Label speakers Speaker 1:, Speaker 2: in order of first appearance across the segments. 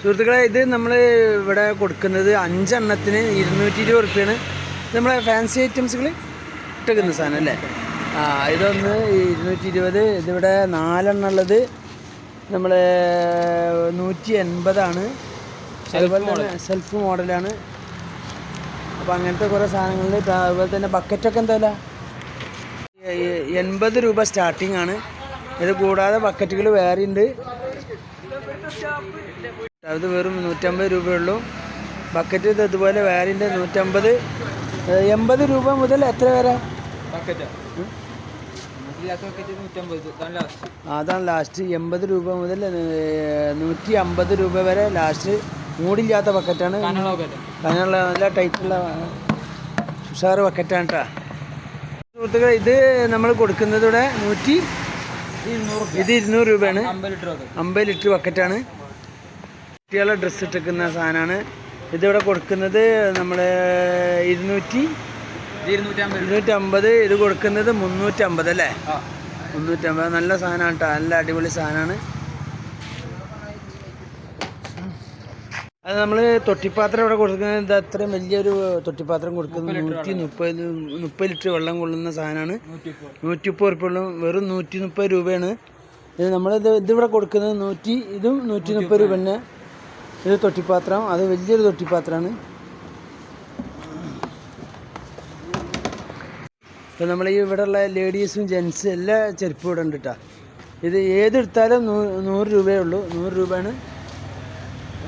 Speaker 1: സുഹൃത്തുക്കളെ, ഇത് നമ്മൾ ഇവിടെ കൊടുക്കുന്നത് 5 എണ്ണത്തിന് 220 റുപ്യാണ്. നമ്മളെ ഫാൻസി ഐറ്റംസുകൾ ഇട്ടേക്കുന്ന സാധനം അല്ലേ? ഇതൊന്ന് 220. ഇതിവിടെ 4 എണ്ണം ഉള്ളത് നമ്മൾ 180 അതുപോലെ തന്നെ സെൽഫ് മോഡലാണ്. അപ്പോൾ അങ്ങനത്തെ കുറേ സാധനങ്ങളിൽ അതുപോലെ തന്നെ ബക്കറ്റൊക്കെ എന്താ 80 രൂപ സ്റ്റാർട്ടിംഗ് ആണ്. ഇത് കൂടാതെ ബക്കറ്റുകൾ വേറെ ഉണ്ട്. അത് വെറും 150 രൂപയുള്ളൂ. ബക്കറ്റ് ഇതുപോലെ വേറിൻ്റെ 150. 80 രൂപ മുതൽ എത്ര വരെ? അതാണ് ലാസ്റ്റ്. 80 രൂപ മുതൽ 150 രൂപ വരെ ലാസ്റ്റ്. മൂടില്ലാത്ത ബക്കറ്റാണ്. കനുള്ള നല്ല ടൈറ്റുള്ള ഉഷാറ് ബക്കറ്റാണ് കേട്ടോ സുഹൃത്തുക്കളെ. ഇത് നമ്മൾ കൊടുക്കുന്നത് ഇവിടെ 200 രൂപയാണ്. 50 ലിറ്റർ ബക്കറ്റാണ്. കുട്ടികളെ ഡ്രസ്സ് ഇട്ടിരിക്കുന്ന സാധനമാണ്. ഇതിവിടെ കൊടുക്കുന്നത് നമ്മൾ 250. ഇത് കൊടുക്കുന്നത് 350 അല്ലേ? 350. നല്ല സാധനമാണ് കേട്ടോ. നല്ല അടിപൊളി സാധനമാണ്. അത് നമ്മൾ തൊട്ടിപ്പാത്രം ഇവിടെ കൊടുക്കുന്നത് ഇത് അത്രയും വലിയൊരു തൊട്ടിപ്പാത്രം കൊടുക്കുന്നത് 130 ലിറ്റർ വെള്ളം കൊള്ളുന്ന സാധനമാണ്. 130 റുപ്യ. വെറും 130 രൂപയാണ്. ഇത് ഇതിവിടെ കൊടുക്കുന്നത് ഇതും 130 രൂപ തന്നെ. ഇത് തൊട്ടിപ്പാത്രം. അത് വലിയൊരു തൊട്ടിപ്പാത്രമാണ്. ഇപ്പോൾ നമ്മൾ ഈ ഇവിടെയുള്ള ലേഡീസും ജെൻസും എല്ലാ ചെരുപ്പും ഇവിടെ ഉണ്ട് കേട്ടോ. ഇത് ഏതെടുത്താലും 100 രൂപയേ ഉള്ളൂ. 100 രൂപയാണ്.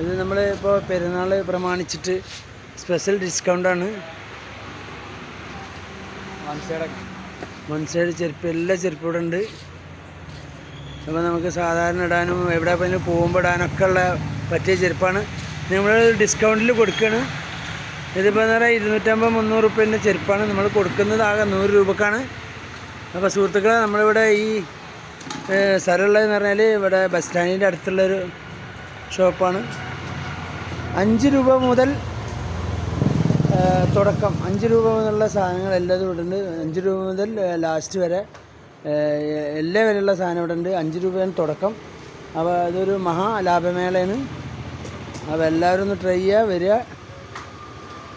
Speaker 1: ഇത് നമ്മൾ ഇപ്പോൾ പെരുന്നാൾ പ്രമാണിച്ചിട്ട് സ്പെഷ്യൽ ഡിസ്കൗണ്ടാണ്. വൺ സൈഡ് ചെരുപ്പ്, എല്ലാ ചെരുപ്പും ഇവിടെ ഉണ്ട്. അപ്പോൾ നമുക്ക് സാധാരണ ഇടാനും എവിടെ പോയാലും പോകുമ്പോൾ ഇടാനൊക്കെ ഉള്ള പറ്റിയ ചെരുപ്പാണ്. നമ്മൾ ഡിസ്കൗണ്ടിൽ കൊടുക്കുകയാണ്. ഇതിപ്പോൾ എന്ന് പറഞ്ഞാൽ 250-300 റുപ്യേൻ്റെ ചെരുപ്പാണ് നമ്മൾ കൊടുക്കുന്നത്. ആകെ 100 രൂപക്കാണ്. അപ്പോൾ സുഹൃത്തുക്കളെ, നമ്മളിവിടെ ഈ സ്ഥലമുള്ളതെന്ന് പറഞ്ഞാൽ ഇവിടെ ബസ് സ്റ്റാൻഡിൻ്റെ അടുത്തുള്ളൊരു ഷോപ്പാണ്. 5 രൂപ മുതൽ തുടക്കം, 5 രൂപ മുതലുള്ള സാധനങ്ങൾ എല്ലാതും ഇവിടെ ഉണ്ട്. 5 രൂപ മുതൽ ലാസ്റ്റ് വരെ എല്ലാ വരെയുള്ള സാധനം ഇവിടെ ഉണ്ട്. 5 രൂപയാണ് തുടക്കം. അപ്പോൾ അതൊരു മഹാ ലാഭമേളയാണ്. അപ്പോൾ എല്ലാവരും ഒന്ന് ട്രൈ ചെയ്യുക, വരിക,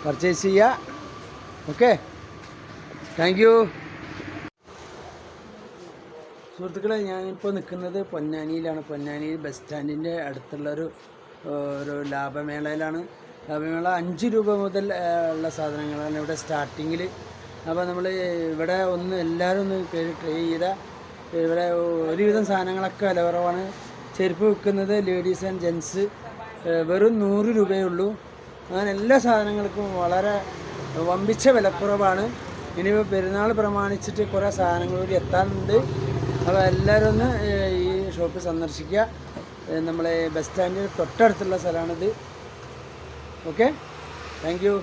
Speaker 1: പർച്ചേസ് ചെയ്യുക. Okay, thank you. സുഹൃത്തുക്കളെ, ഞാനിപ്പോൾ നിൽക്കുന്നത് പൊന്നാനിയിലാണ്. പൊന്നാനി ബസ് സ്റ്റാൻഡിൻ്റെ അടുത്തുള്ളൊരു ലാഭമേളയിലാണ്. ലാഭമേള 5 രൂപ മുതൽ ഉള്ള സാധനങ്ങളാണ് ഇവിടെ സ്റ്റാർട്ടിങ്ങിൽ. അപ്പോൾ നമ്മൾ ഇവിടെ എല്ലാവരും ഒന്ന് കയറി ട്രൈ ചെയ്താൽ ഇവിടെ ഒരുവിധം സാധനങ്ങളൊക്കെ വില കുറവാണ്. ചെരുപ്പ് വിൽക്കുന്നത് ലേഡീസ് ആൻഡ് ജെൻസ് വെറും 100 രൂപയേ ഉള്ളൂ. അങ്ങനെ എല്ലാ സാധനങ്ങൾക്കും വളരെ വമ്പിച്ച വിലക്കുറവാണ്. ഇനിയിപ്പോൾ പെരുന്നാൾ പ്രമാണിച്ചിട്ട് കുറേ സാധനങ്ങൾ കൂടി എത്താനുണ്ട്. അപ്പോൾ എല്ലാവരും ഒന്ന് ഈ ഷോപ്പ് സന്ദർശിക്കുക. നമ്മളെ ബസ് സ്റ്റാൻഡിന് തൊട്ടടുത്തുള്ള സ്ഥലമാണിത്. Okay, thank you.